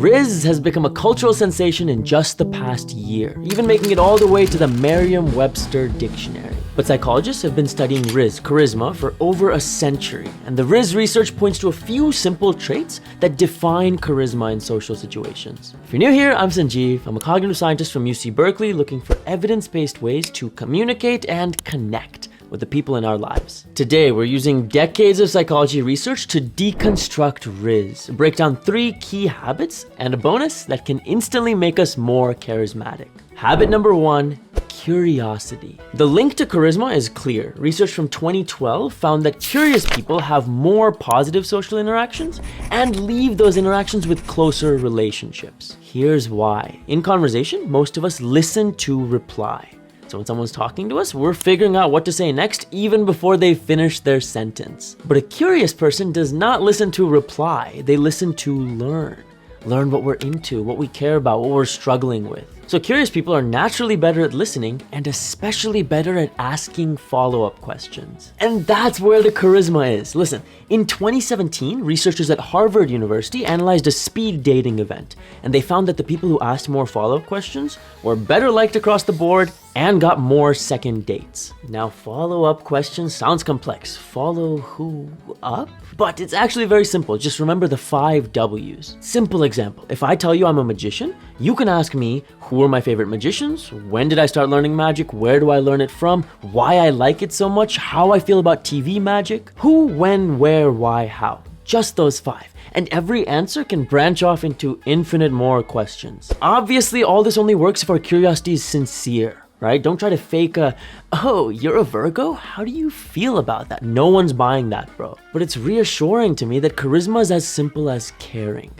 Rizz has become a cultural sensation in just the past year, even making it all the way to the Merriam-Webster dictionary. But psychologists have been studying rizz, charisma, for over a century, and the rizz research points to a few simple traits that define charisma in social situations. If you're new here, I'm Sanjeev. I'm a cognitive scientist from UC Berkeley looking for evidence-based ways to communicate and connect with the people in our lives. Today, we're using decades of psychology research to deconstruct rizz, break down 3 key habits, and a bonus that can instantly make us more charismatic. Habit number 1, curiosity. The link to charisma is clear. Research from 2012 found that curious people have more positive social interactions and leave those interactions with closer relationships. Here's why. In conversation, most of us listen to reply. So when someone's talking to us, we're figuring out what to say next even before they finish their sentence. But a curious person does not listen to reply, they listen to learn. Learn what we're into, what we care about, what we're struggling with. So curious people are naturally better at listening and especially better at asking follow-up questions. And that's where the charisma is. Listen, in 2017, researchers at Harvard University analyzed a speed dating event, and they found that the people who asked more follow-up questions were better liked across the board and got more second dates. Now, follow-up questions sounds complex. Follow who up? But it's actually very simple. Just remember the 5 W's. Simple example. If I tell you I'm a magician, you can ask me, who are my favorite magicians? When did I start learning magic? Where do I learn it from? Why I like it so much? How I feel about TV magic? Who, when, where, why, how? Just those 5. And every answer can branch off into infinite more questions. Obviously, all this only works if our curiosity is sincere. Right? Don't try to fake oh, you're a Virgo? How do you feel about that? No one's buying that, bro. But it's reassuring to me that charisma is as simple as caring.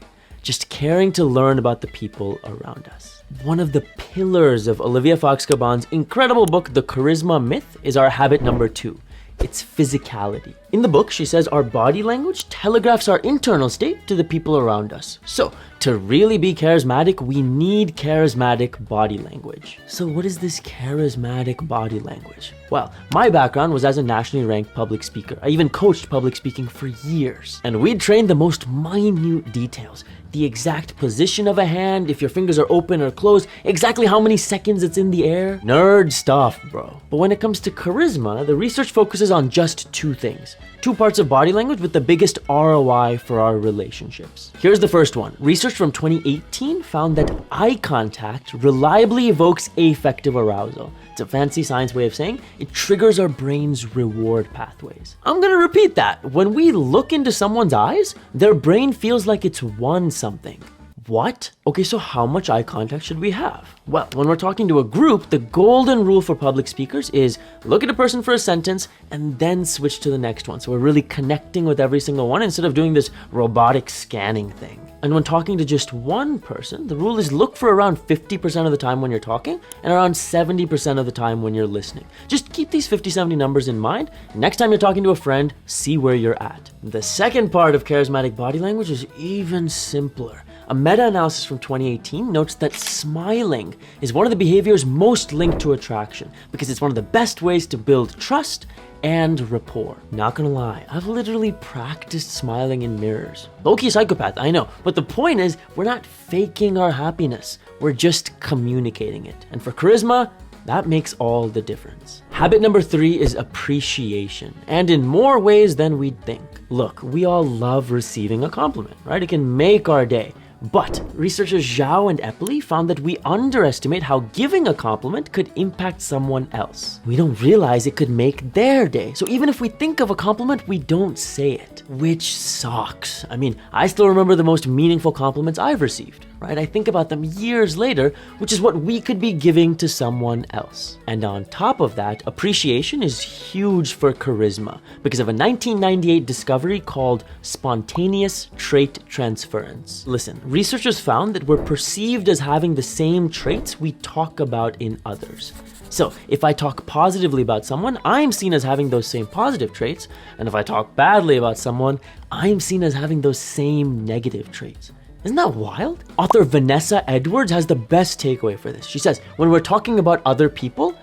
Just caring to learn about the people around us. One of the pillars of Olivia Fox-Cabon's incredible book, The Charisma Myth, is our habit number 2. It's physicality. In the book, she says our body language telegraphs our internal state to the people around us. So, to really be charismatic, we need charismatic body language. So what is this charismatic body language? Well, my background was as a nationally ranked public speaker. I even coached public speaking for years. And we'd trained the most minute details. The exact position of a hand, if your fingers are open or closed, exactly how many seconds it's in the air. Nerd stuff, bro. But when it comes to charisma, the research focuses on just 2 things. 2 parts of body language with the biggest ROI for our relationships. Here's the first one. Research from 2018 found that eye contact reliably evokes affective arousal. It's a fancy science way of saying it triggers our brain's reward pathways. I'm gonna repeat that. When we look into someone's eyes, their brain feels like it's won something. What? Okay, so how much eye contact should we have? Well, when we're talking to a group, the golden rule for public speakers is look at a person for a sentence and then switch to the next one. So we're really connecting with every single one instead of doing this robotic scanning thing. And when talking to just one person, the rule is look for around 50% of the time when you're talking and around 70% of the time when you're listening. Just keep these 50-70 numbers in mind. Next time you're talking to a friend, see where you're at. The second part of charismatic body language is even simpler. A meta-analysis from 2018 notes that smiling is one of the behaviors most linked to attraction because it's one of the best ways to build trust and rapport. Not gonna lie, I've literally practiced smiling in mirrors. Low-key psychopath, I know, but the point is we're not faking our happiness, we're just communicating it. And for charisma, that makes all the difference. Habit number 3 is appreciation, and in more ways than we'd think. Look, we all love receiving a compliment, right? It can make our day. But researchers Zhao and Epley found that we underestimate how giving a compliment could impact someone else. We don't realize it could make their day. So even if we think of a compliment, we don't say it, which sucks. I mean, I still remember the most meaningful compliments I've received, right? I think about them years later, which is what we could be giving to someone else. And on top of that, appreciation is huge for charisma because of a 1998 discovery called spontaneous trait transference. Listen, researchers found that we're perceived as having the same traits we talk about in others. So if I talk positively about someone, I'm seen as having those same positive traits. And if I talk badly about someone, I'm seen as having those same negative traits. Isn't that wild? Author Vanessa Edwards has the best takeaway for this. She says, when we're talking about other people,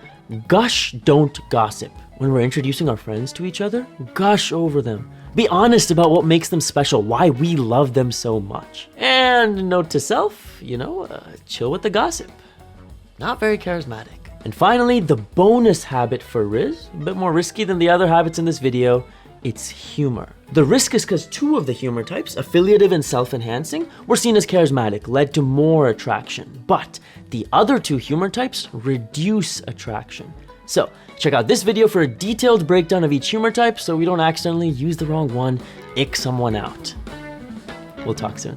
gush, don't gossip. When we're introducing our friends to each other, gush over them. Be honest about what makes them special, why we love them so much. And note to self, chill with the gossip. Not very charismatic. And finally, the bonus habit for rizz, a bit more risky than the other habits in this video, it's humor. The risk is because two of the humor types, affiliative and self-enhancing, were seen as charismatic, led to more attraction. But the other two humor types reduce attraction. So check out this video for a detailed breakdown of each humor type so we don't accidentally use the wrong one, ick someone out. We'll talk soon.